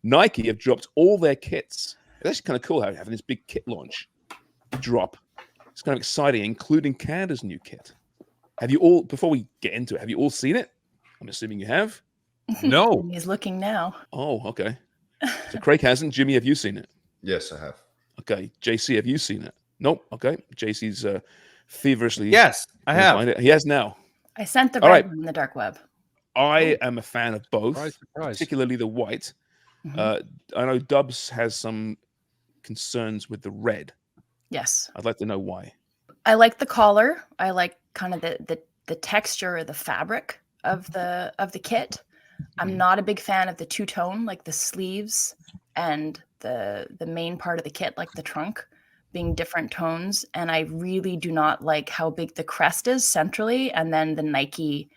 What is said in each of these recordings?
Nike have dropped all their kits. It's actually kind of cool having this big kit launch drop. It's kind of exciting, including Canada's new kit. Have you all, before we get into it, have you all seen it? I'm assuming you have. No. He's looking now. Oh, okay. So Craig hasn't. Jimmy, have you seen it? Yes, I have. Okay. JC, have you seen it? Nope. Okay. JC's feverishly. Yes, I have. He has now. I sent the All red right. one in the dark web. I am a fan of both, Surprise, surprise. particularly the white. Mhm. I know Dubs has some concerns with the red. Yes. I'd like to know why. I like the collar. I like kind of the texture or the fabric of the kit. I'm not a big fan of the two-tone, like the sleeves and the main part of the kit, like the trunk, being different tones. And I really do not like how big the crest is centrally and then the Nike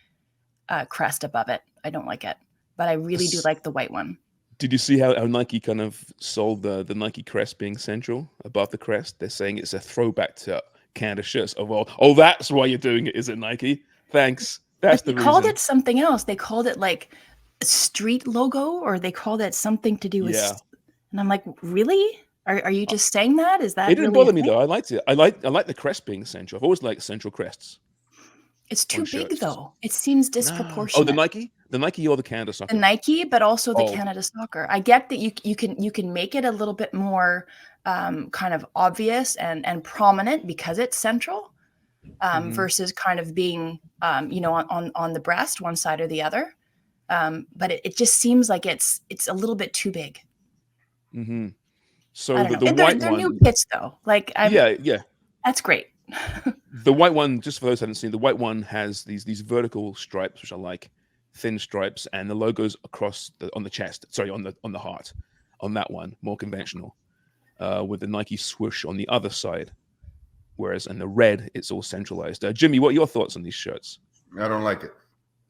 crest above it. I don't like it. But I really do like the white one. Did you see how Nike kind of sold the Nike crest being central above the crest? They're saying it's a throwback to Canada shirts. Oh, that's why you're doing it, is it, Nike? Thanks. That's But the they called reason. it something else. They called it like a street logo, or they called it something to do with. Yeah. And I'm like, really? Are you just saying that? Is that It didn't really a bother me thing? though. I liked it. I like the crest being central. I've always liked central crests. It's too on big shirts. though. It seems Oh, disproportionate. the Nike or the Canada The soccer? Nike, but also the Oh. Canada Soccer. I get that you can make it a little bit more kind of obvious and prominent because it's central, versus kind of being on the breast, one side or the other. But it just seems like it's a little bit too big. Mm-hmm. So I don't the know. white They're one, new kits though. Like yeah. that's great. The white one, just for those who haven't seen, the white one has these vertical stripes, which I like, thin stripes, and the logos across on the chest. Sorry, on the heart. On that one, more conventional, with the Nike swoosh on the other side. Whereas in the red, it's all centralized. Jimmy, what are your thoughts on these shirts? I don't like it.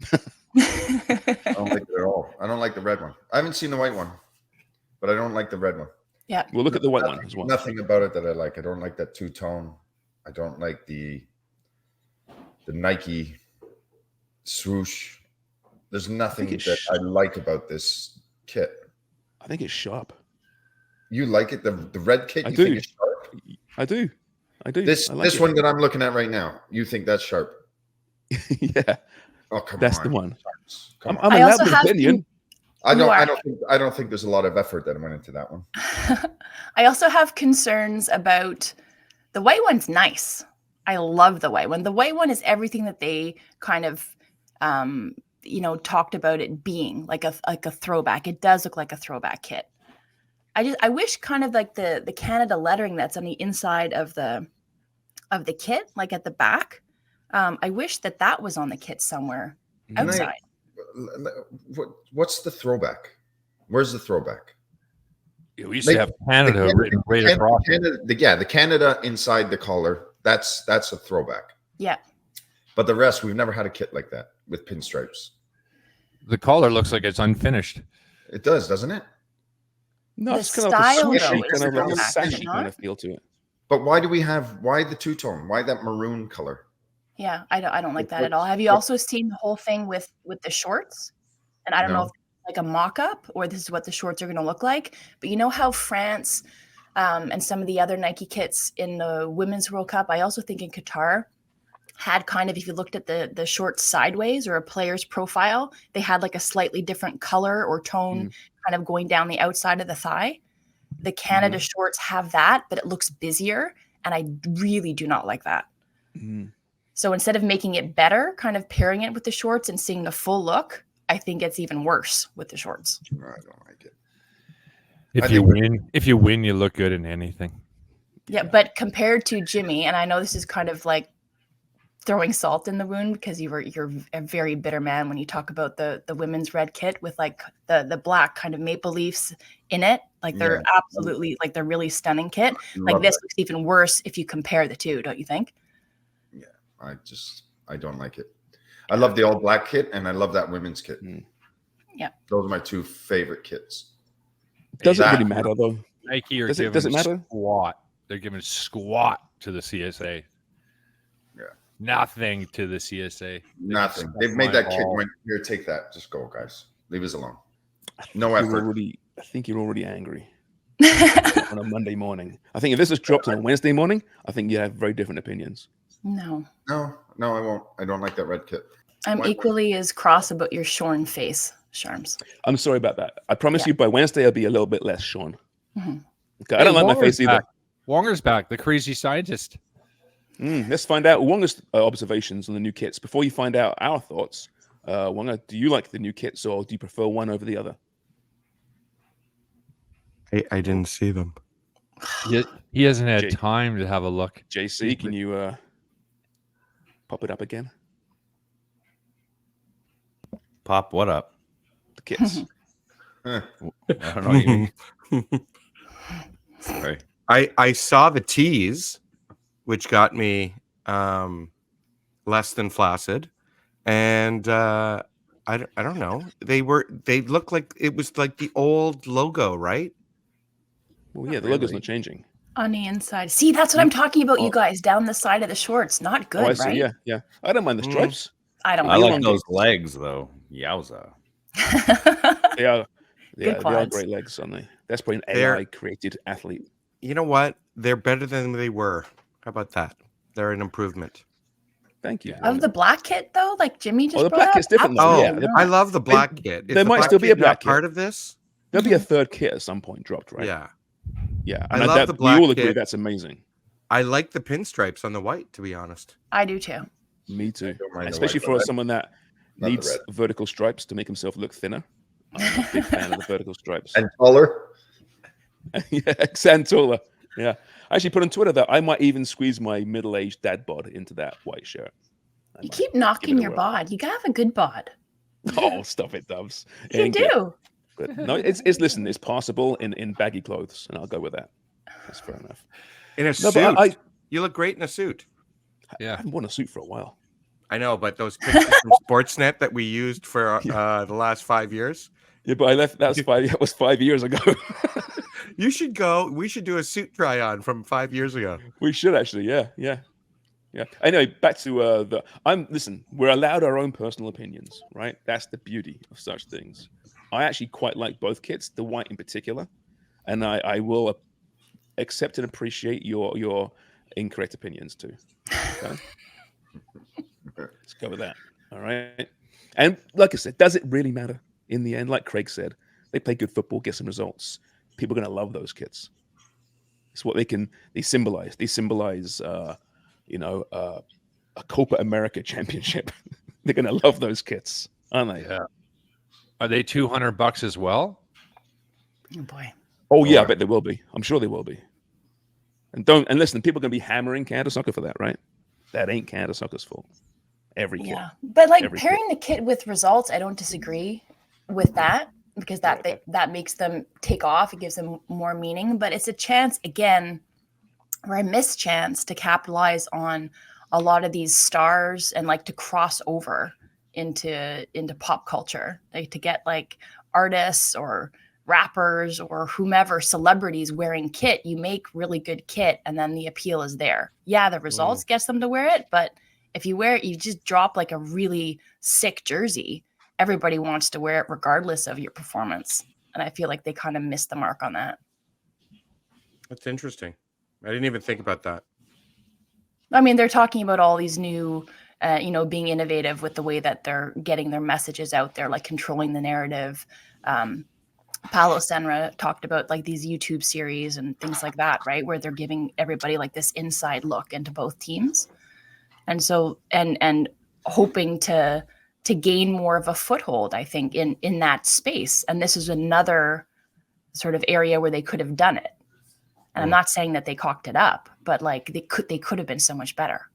I don't like it at all. I don't like the red one. I haven't seen the white one, but I don't like the red one. Yeah. We'll look at the white one as well. Nothing about it that I like. I don't like that two-tone. I don't like the Nike swoosh. There's nothing that I like about this kit. I think it's sharp. You like it? The red kit? I You do. think it's sharp? I do. This I like it. one that I'm looking at right now, you think that's sharp? Yeah. Oh, come on. That's the one. Come I'm on. I allowed also an have opinion. I don't think there's a lot of effort that went into that one. I also have concerns about the white one's nice. I love the white one. The white one is everything that they kind of talked about it being, like a throwback. It does look like a throwback kit. I wish kind of like the Canada lettering that's on the inside of the kit, like at the back. I wish that was on the kit somewhere outside. What's the throwback? Where's the throwback? We used to have Canada written right across. The Canada inside the collar. That's a throwback. Yeah. But the rest, we've never had a kit like that with pinstripes. The collar looks like it's unfinished. It does, doesn't it? No, The it's kind style, of like a though, swooshy, is kind of like a throwback, is it sashy not? kind of feel to it. But why the two-tone? Why that maroon color? Yeah, I don't like that at all. Have you also seen the whole thing with the shorts? And I don't know if it's like a mock-up or this is what the shorts are going to look like. But you know how France and some of the other Nike kits in the Women's World Cup, I also think in Qatar, had kind of, if you looked at the shorts sideways or a player's profile, they had like a slightly different color or tone kind of going down the outside of the thigh. The Canada shorts have that, but it looks busier. And I really do not like that. So instead of making it better, kind of pairing it with the shorts and seeing the full look, I think it's even worse with the shorts. I don't like it. If you win, you look good in anything. Yeah, but compared to Jimmy, and I know this is kind of like throwing salt in the wound because you're a very bitter man when you talk about the women's red kit with like the black kind of maple leaves in it. Like they're absolutely like they're really stunning kit. Like this looks even worse if you compare the two, don't you think? Yeah, I don't like it. I love the all black kit and I love that women's kit. Yeah, those are my two favorite kits. Does it really matter though? Nike are does it matter? Squat. They're giving squat to the CSA. Yeah. Nothing to the CSA. Nothing. They've made that kid went, here, take that. Just go, guys. Leave us alone. No effort. I think you're already angry on a Monday morning. I think if this is dropped on a Wednesday morning, I think you have very different opinions. No, No, I won't. I don't like that red kit. I'm equally as cross about your shorn face, Sharms. I'm sorry about that. I promise you by Wednesday I'll be a little bit less shorn. Mm-hmm. Okay, I don't like my face either. Wonger's back, the crazy scientist. Let's find out Wonga's observations on the new kits. Before you find out our thoughts, Wonga, do you like the new kits or do you prefer one over the other? I didn't see them. He hasn't had time to have a look. JC, can you pop it up again? Pop what up? The kits. I don't know what you mean. Sorry. I saw the teas, which got me less than flaccid, and I don't know. They looked like it was like the old logo, right? Well, yeah, the logo's not changing. On the inside. See, that's what I'm talking about, you guys. Down the side of the shorts. Not good, Oh, I see. right? Yeah. I don't mind the stripes. I don't I like like those legs, though. Yowza. They are, they are quads. great legs, aren't they? That's probably an They're- AI-created athlete. You know what? They're better than they were. How about that? They're an improvement. Thank you. Of the black kit, though, like Jimmy just the brought black up? kit's different, though. Oh, Yeah, Absolutely I not. love the black kit. Is there the might black still be a kit black not kit. part of this. There'll be a third kit at some point dropped, right? Yeah. Yeah. I And love the black we all agree kit. that's amazing. I like the pinstripes on the white, to be honest. I do too. Me too. don't mind the Especially white, for but I- someone that not the needs red. vertical stripes to make himself look thinner. I'm a big fan of the vertical stripes. And taller. Yeah, and taller. Yeah. I actually put on Twitter that I might even squeeze my middle-aged dad bod into that white shirt. I You might keep give knocking it a your whirl. bod. You gotta have a good bod. Oh, stop it, Dubs. It You ain't good. do. But no, it's listen, it's passable in baggy clothes, and I'll go with that. That's fair enough. In a No, suit. but You look great in a suit. I Yeah. haven't worn a suit for a while. I know, but those pictures from Sportsnet that we used for the last 5 years. Yeah, but I left. That was 5 years ago. You should go. We should do a suit try on from 5 years ago. We should actually. Yeah. Anyway, back to listen. We're allowed our own personal opinions, right? That's the beauty of such things. I actually quite like both kits, the white in particular, and I will accept and appreciate your incorrect opinions too. Okay? Let's go with that. All right. And like I said, does it really matter in the end? Like Craig said, they play good football, get some results. People are going to love those kits. It's what they symbolize. They symbolize, a Copa America championship. They're going to love those kits, aren't they? Yeah. Are they $200 as well? Oh boy. Oh yeah, I bet they will be. I'm sure they will be. And listen, people are going to be hammering Canada Soccer for that, right? That ain't Canada Soccer's fault. Every kid. Yeah. But like Every pairing the kit with results, I don't disagree with that because that makes them take off. It gives them more meaning. But it's a chance again, or a missed chance to capitalize on a lot of these stars and like to cross over into pop culture, like to get like artists or rappers or whomever, celebrities wearing kit. You make really good kit and then the appeal is there. Yeah, the results gets them to wear it, but if you wear it, you just drop like a really sick jersey. Everybody wants to wear it regardless of your performance. And I feel like they kind of missed the mark on that. That's interesting. I didn't even think about that. I mean, they're talking about all these new, being innovative with the way that they're getting their messages out there, like controlling the narrative. Paulo Senra talked about like these YouTube series and things like that, right? Where they're giving everybody like this inside look into both teams. And so, and hoping to gain more of a foothold, I think, in that space. And this is another sort of area where they could have done it. And I'm not saying that they cocked it up, but like they could have been so much better.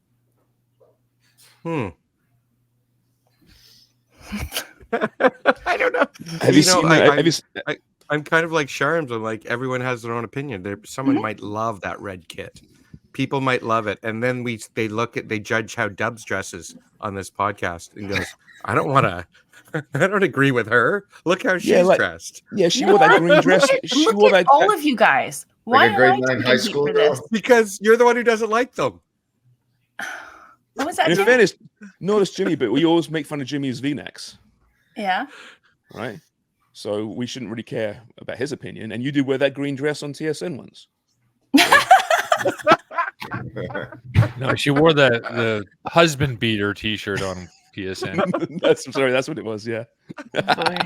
I don't know. Have you seen that? I'm kind of like Sharms. I'm like, everyone has their own opinion. Someone might love that red kit. People might love it. And then they judge how Dubs dresses on this podcast and goes, I don't agree with her. Look how she's dressed. Yeah, she wore that green dress. Look at all of you guys. Why Like a grade am I 9 taking high heat school for this? girl. Because you're the one who doesn't like them. What was that? In Jim? fairness, notice Jimmy, but we always make fun of Jimmy's V-necks, Yeah. right? So we shouldn't really care about his opinion. And you did wear that green dress on TSN once. No, she wore the husband beater T-shirt on PSN. That's what it was. Yeah. Boy.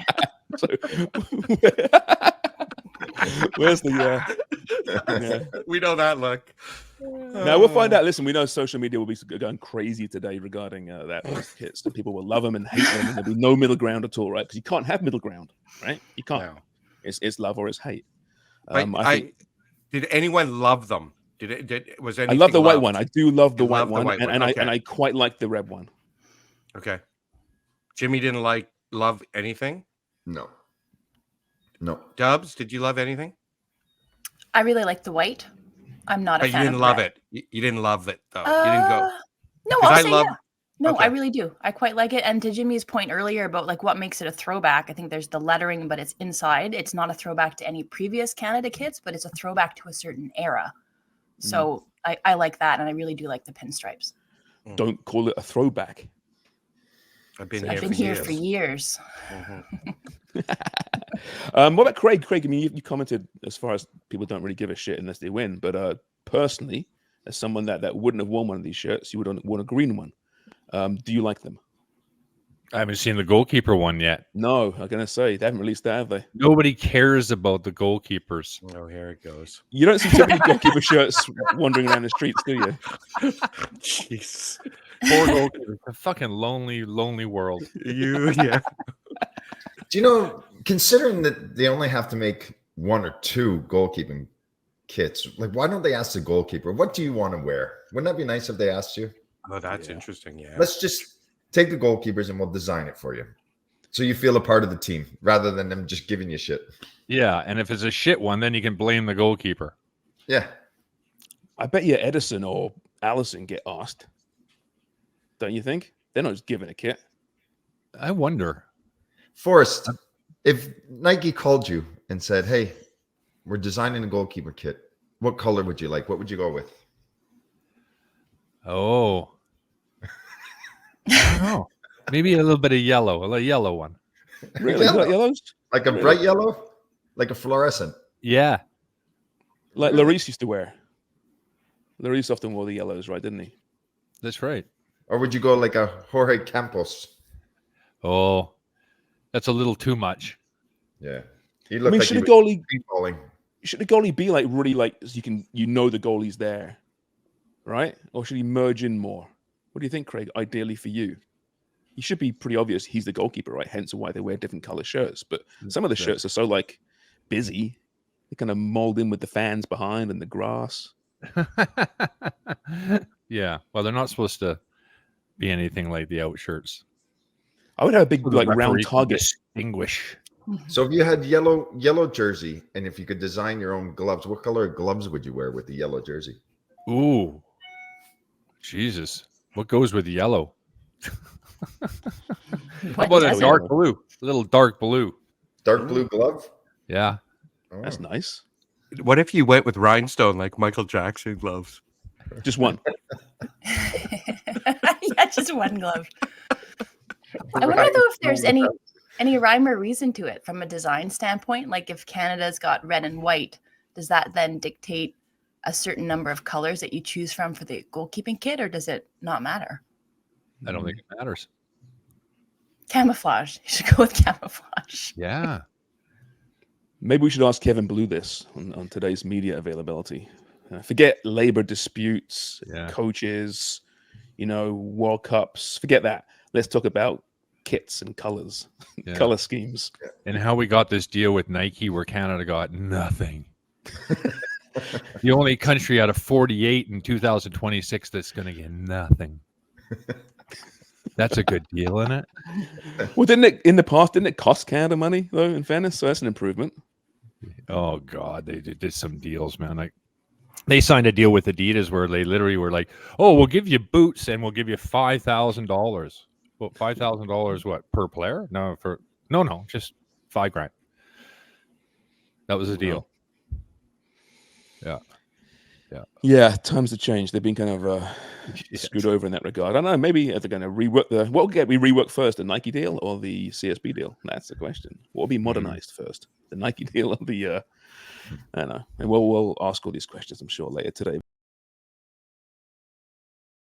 So, where's the? Yeah. We know that look. Now we'll find out. Listen, we know social media will be going crazy today regarding those kits. And people will love them and hate them, and there'll be no middle ground at all, right? Because you can't have middle ground, right? You can't. No. It's love or it's hate. Did anyone love them? Was anything? I love the white loved? one. I do love the You white love the one, white and one, okay. I quite like the red one. Okay. Jimmy didn't love anything. No. Dubs, did you love anything? I really like the white. I'm not a But fan you didn't of love red. it. You didn't love it though. You didn't go. No, 'Cause I'll I say love- yeah. No, Okay. I really do. I quite like it. And to Jimmy's point earlier about like what makes it a throwback, I think there's the lettering, but it's inside. It's not a throwback to any previous Canada kits, but it's a throwback to a certain era. So I like that, and I really do like the pinstripes. Don't call it a throwback. I've been I've here been for here years. for years. Mhm. What about Craig? Craig, I mean, you commented as far as people don't really give a shit unless they win. But personally, as someone that wouldn't have worn one of these shirts, you would have worn a green one. Do you like them? I haven't seen the goalkeeper one yet. No, I'm gonna say they haven't released that, have they? Nobody cares about the goalkeepers. Oh, here it goes. You don't see too many goalkeeper shirts wandering around the streets, do you? Jeez. Poor goalkeepers. A fucking lonely, lonely world. Yeah. Do you know, considering that they only have to make 1 or 2 goalkeeping kits, like why don't they ask the goalkeeper, what do you want to wear? Wouldn't that be nice if they asked you? Oh, that's interesting. Yeah. Let's just take the goalkeepers and we'll design it for you. So you feel a part of the team rather than them just giving you shit. Yeah, and if it's a shit one, then you can blame the goalkeeper. Yeah. I bet you Edison or Allison get asked. Don't you think? They're not just given a kit. I wonder. Forrest, if Nike called you and said, hey, we're designing a goalkeeper kit, what color would you like? What would you go with? Oh. I don't know. Maybe a little bit of yellow, a yellow one. Really? You like yellows? Like a bright yellow? Like a fluorescent? Yeah. Like Larice used to wear. Larice often wore the yellows, right? Didn't he? That's right. Or would you go like a Jorge Campos? Oh, that's a little too much. Yeah. He I looked mean, like should he a was goalie paintballing. should the goalie be like really like so you know the goalie's there, right? Or should he merge in more? What do you think, Craig? Ideally for you, he should be pretty obvious. He's the goalkeeper, right? Hence why they wear different color shirts. But some of the shirts are so like busy, they kind of mold in with the fans behind and the grass. Yeah. Well, they're not supposed to be anything like the out shirts. I would have a big So the like referee round can target. distinguish. So if you had yellow jersey and if you could design your own gloves, what color gloves would you wear with the yellow jersey? Ooh. Jesus. What goes with yellow? How about a doesn't? dark blue? A little dark blue. Dark blue glove? Yeah. Oh. That's nice. What if you went with rhinestone like Michael Jackson gloves? Just one. Yeah, just one glove. I wonder though if there's any rhyme or reason to it from a design standpoint. Like if Canada's got red and white, does that then dictate a certain number of colors that you choose from for the goalkeeping kit, or does it not matter? I don't think it matters. Camouflage. You should go with camouflage. Yeah. Maybe we should ask Kevin Blue this on today's media availability. Forget labor disputes, coaches, World Cups. Forget that. Let's talk about kits and colors, color schemes. And how we got this deal with Nike where Canada got nothing. The only country out of 48 in 2026 that's going to get nothing. That's a good deal, isn't it? Well, didn't it cost Canada money, though, in fairness? So that's an improvement. Oh, God. They did some deals, man. Like, they signed a deal with Adidas where they literally were like, oh, we'll give you boots and we'll give you $5,000. Well, $5,000 what, per player? No, just $5,000. That was the deal. Yeah. Yeah, times have changed. They've been kind of screwed over in that regard. I don't know. Maybe if they're going to rework what will get we rework first, the Nike deal or the CSB deal? That's the question. What will be modernized first, the Nike deal or the? I don't know. And we'll ask all these questions, I'm sure, later today.